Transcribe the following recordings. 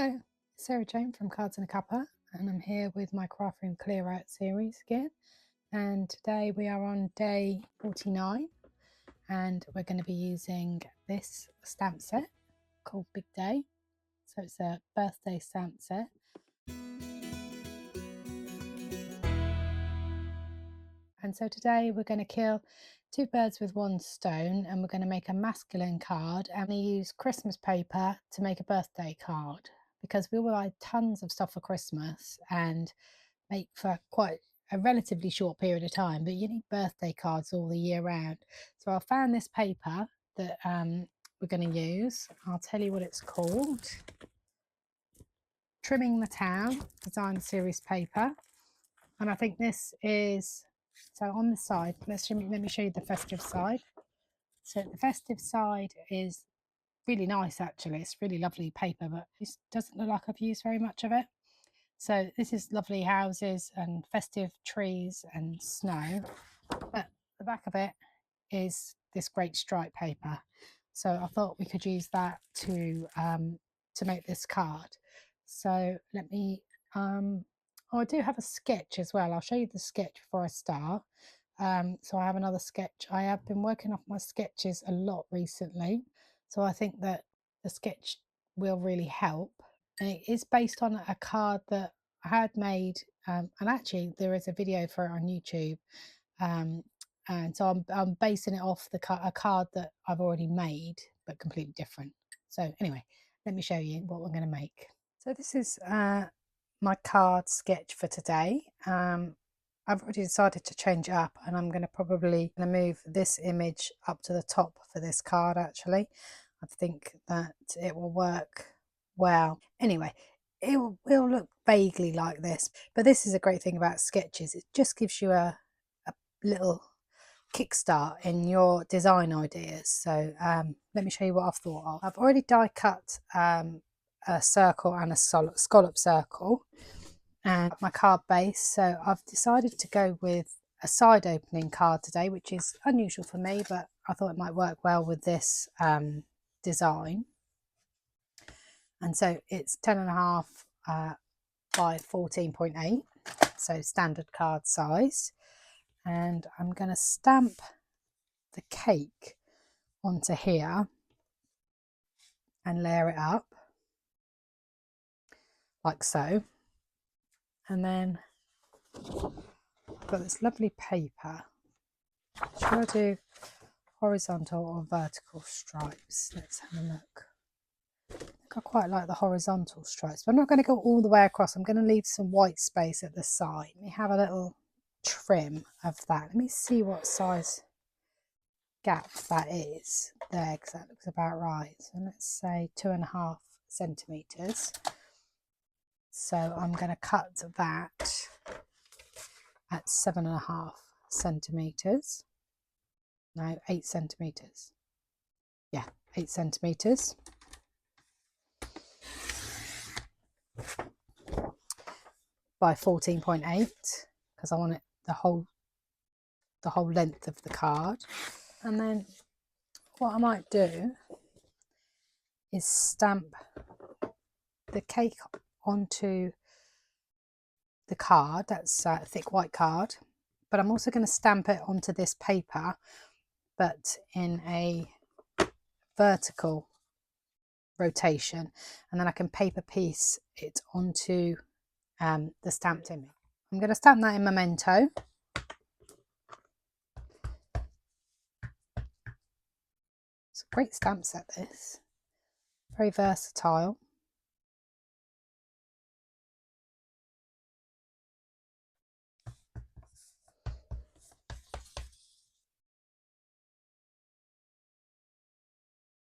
Hello, Sarah Jane from Cards and a Cuppa, and I'm here with my Craft Room Clear Out series again. And today we are on day 49, and we're going to be using this stamp set called Big Day. So it's a birthday stamp set. And so today we're going to kill two birds with one stone, and we're going to make a masculine card, and we use Christmas paper to make a birthday card, because we will buy tons of stuff for Christmas and make for quite a relatively short period of time, but you need birthday cards all the year round. So I found this paper that we're going to use. I'll tell you what it's called. Trimming the Town Design Series paper. And I think this is, so on the side, let me show you the festive side. So the festive side is really nice actually. It's really lovely paper, but it doesn't look like I've used very much of it. So this is lovely houses and festive trees and snow, but the back of it is this great stripe paper. So I thought we could use that to make this card. So let me, oh, I do have a sketch as well. I'll show you the sketch before I start. So I have another sketch. I have been working off my sketches a lot recently, so I think that the sketch will really help. And it is based on a card that I had made, and actually there is a video for it on YouTube, and so I'm basing it off a card that I've already made but completely different. So anyway, let me show you what we're going to make. So this is my card sketch for today. I've already decided to change it up, and I'm going to probably move this image up to the top for this card. Actually, I think that it will work well. Anyway, it will look vaguely like this, but this is a great thing about sketches. It just gives you a little kickstart in your design ideas. So let me show you what I've thought of. I've already die cut a circle and a scallop circle and my card base. So I've decided to go with a side opening card today, which is unusual for me, but I thought it might work well with this design. And so it's 10.5 by 14.8, so standard card size. And I'm going to stamp the cake onto here and layer it up like so. And then I've got this lovely paper. Should I do horizontal or vertical stripes? Let's have a look. I think I quite like the horizontal stripes, but I'm not going to go all the way across. I'm going to leave some white space at the side. Let me have a little trim of that. Let me see what size gap that is there, because that looks about right. So let's say 2.5 centimeters. So I'm going to cut that at 7.5 centimeters. No, 8 centimeters. Yeah, 8 centimeters. By 14.8, because I want it the whole length of the card. And then what I might do is stamp the cake onto the card. That's a thick white card, but I'm also going to stamp it onto this paper, but in a vertical rotation, and then I can paper piece it onto the stamped image. I'm going to stamp that in Memento. It's a great stamp set, this. Very versatile.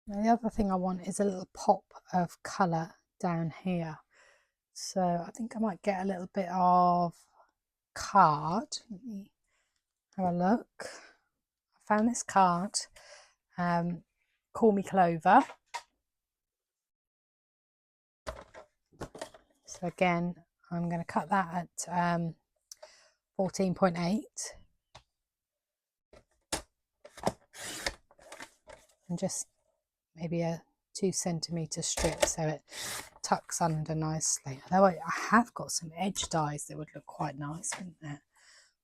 Now the other thing I want is a little pop of colour down here. So I think I might get a little bit of card. Let me have a look. I found this card, Call Me Clover. So again, I'm going to cut that at 14.8 and just maybe a 2 centimeter strip, so it tucks under nicely. Although I have got some edge dies that would look quite nice, wouldn't there?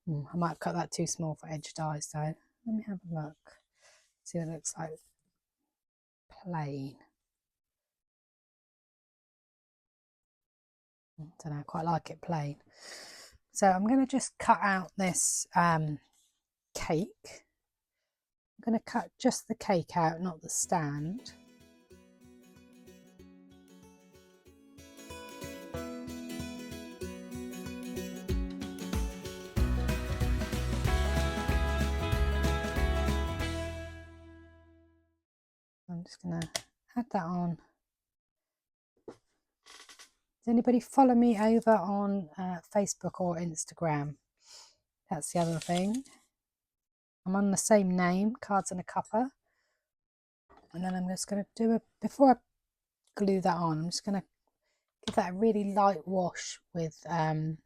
I might have cut that too small for edge dies though. Let me have a look. See what it looks like plain. I don't know, I quite like it plain. So I'm going to just cut out this cake. I'm going to cut just the cake out, not the stand. I'm just going to add that on. Does anybody follow me over on Facebook or Instagram? That's the other thing. I'm on the same name, Cards and a Cuppa. And then I'm just going to do before I glue that on, I'm just going to give that a really light wash with an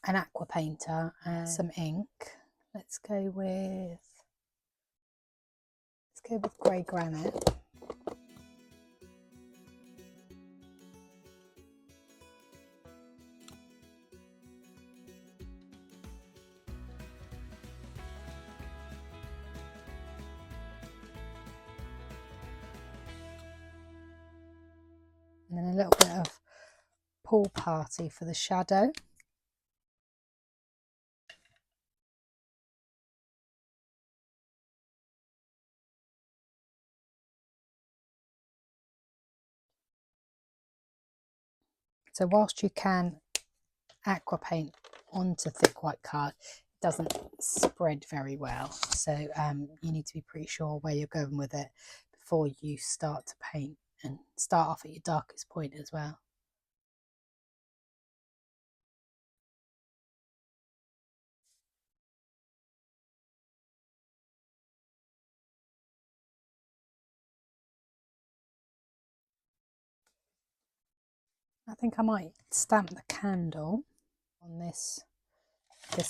aqua painter and some ink. Let's go with grey granite. And then a little bit of pool party for the shadow. So whilst you can aqua paint onto thick white card, it doesn't spread very well. So you need to be pretty sure where you're going with it before you start to paint, and start off at your darkest point as well. I think I might stamp the candle on this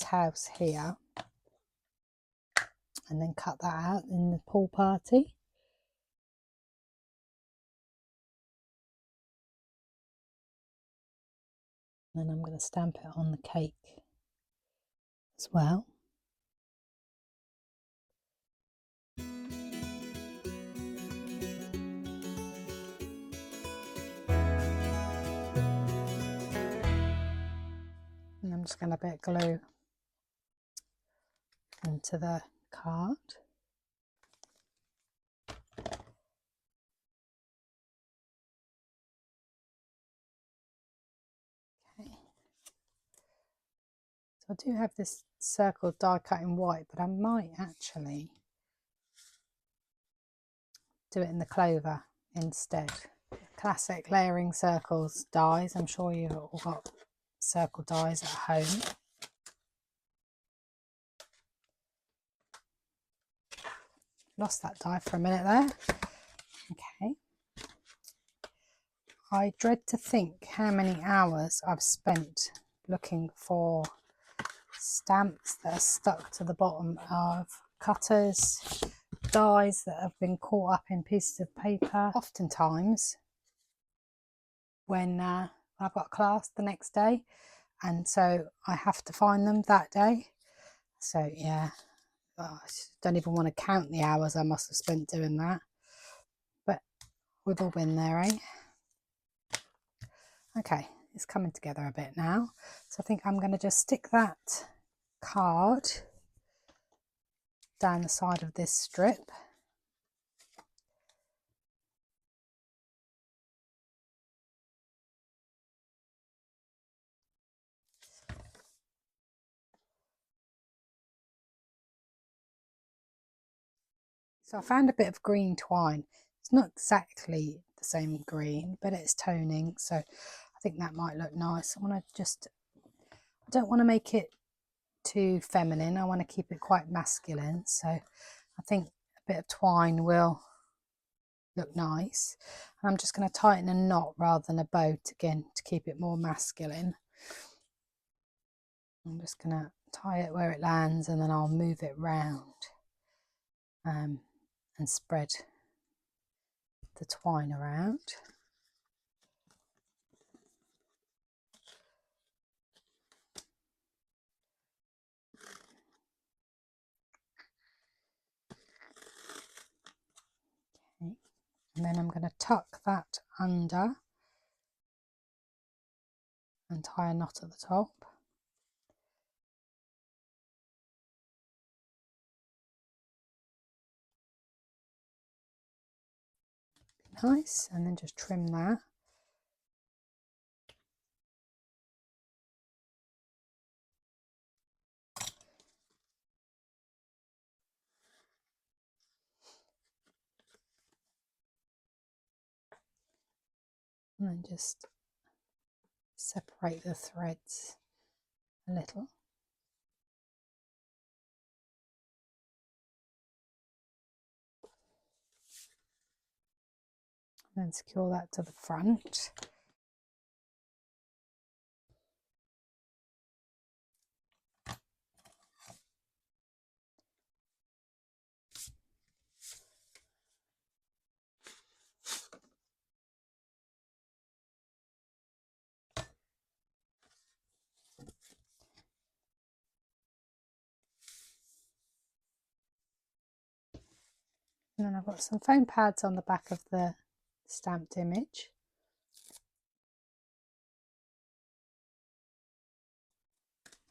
house here and then cut that out in the pool party. And I'm going to stamp it on the cake as well. And I'm just going to put a bit of glue into the card. Okay. So I do have this circle die cut in white, but I might actually do it in the clover instead. Classic layering circles dies. I'm sure you've all got circle dies at home. Lost that die for a minute there. Okay. I dread to think how many hours I've spent looking for stamps that are stuck to the bottom of cutters, dies that have been caught up in pieces of paper. Oftentimes when I've got class the next day, and so I have to find them that day. So yeah, I don't even want to count the hours I must have spent doing that, but we've all been there, eh? Okay, it's coming together a bit now, so I think I'm going to just stick that card down the side of this strip. So I found a bit of green twine. It's not exactly the same green, but it's toning, so I think that might look nice. I don't want to make it too feminine. I want to keep it quite masculine, so I think a bit of twine will look nice. And I'm just going to tighten a knot rather than a bow again to keep it more masculine. I'm just going to tie it where it lands, and then I'll move it round and spread the twine around. And then I'm going to tuck that under and tie a knot at the top. Nice, and then just trim that. And then just separate the threads a little. And then secure that to the front. And then I've got some foam pads on the back of the stamped image.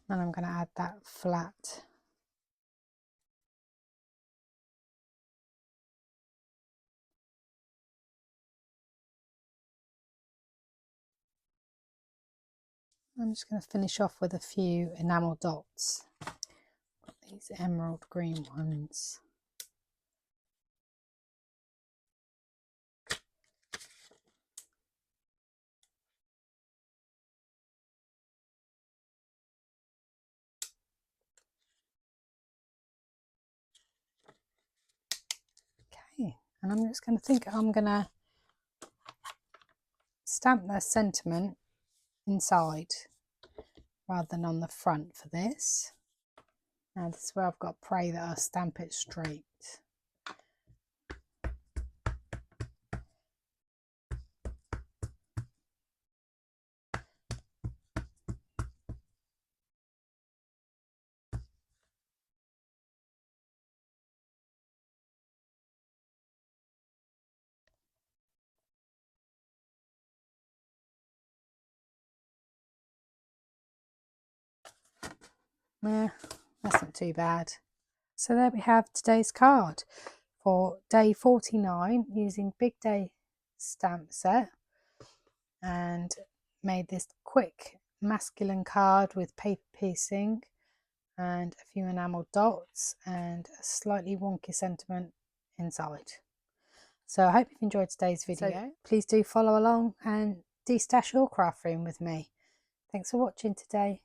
And I'm going to add that flat. I'm just going to finish off with a few enamel dots. Got these emerald green ones. Okay, and I'm just going to think I'm going to stamp the sentiment inside rather than on the front for this. Now this is where I've got pray that I'll stamp it straight. Yeah, that's not too bad. So there we have today's card for day 49 using Big Day stamp set, and made this quick masculine card with paper piecing and a few enamel dots and a slightly wonky sentiment inside. So I hope you've enjoyed today's video. So please do follow along and de-stash your craft room with me. Thanks for watching today.